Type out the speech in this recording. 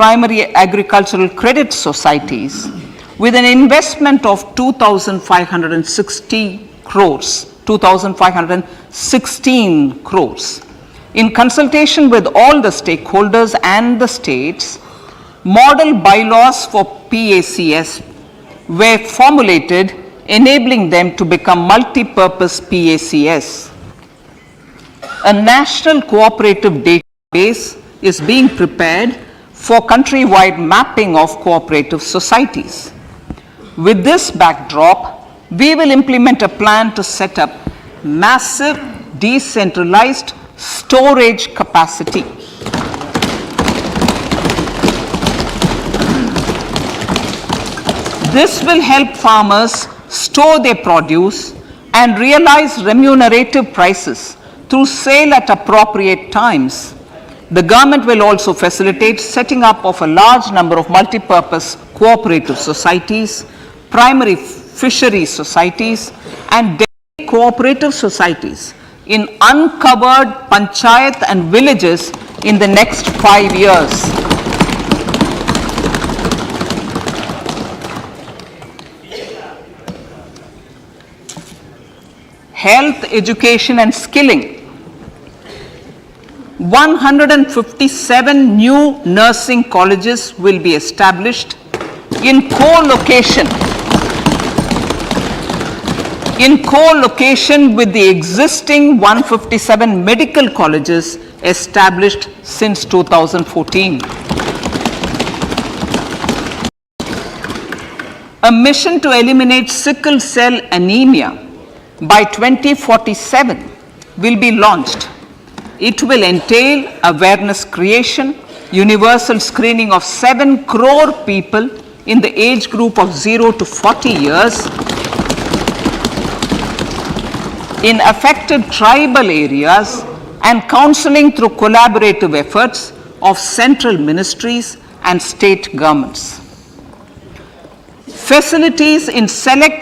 primary agricultural credit societies with an investment of 2,516 crores. In consultation with all the stakeholders and the states, model bylaws for PACS were formulated, enabling them to become multi-purpose PACS. A national cooperative database is being prepared for countrywide mapping of cooperative societies. With this backdrop, we will implement a plan to set up massive decentralized storage capacity. This will help farmers store their produce and realize remunerative prices through sale at appropriate times. The government will also facilitate setting up of a large number of multi-purpose cooperative societies, primary fisheries societies, and dairy cooperative societies in uncovered panchayat and villages in the next 5 years. Health, education and skilling. 157 new nursing colleges will be established in co-location with the existing 157 medical colleges established since 2014. A mission to eliminate sickle cell anemia by 2047 will be launched. It will entail awareness creation, universal screening of 7 crore people in the age group of 0 to 40 years in affected tribal areas, and counseling through collaborative efforts of central ministries and state governments. Facilities in select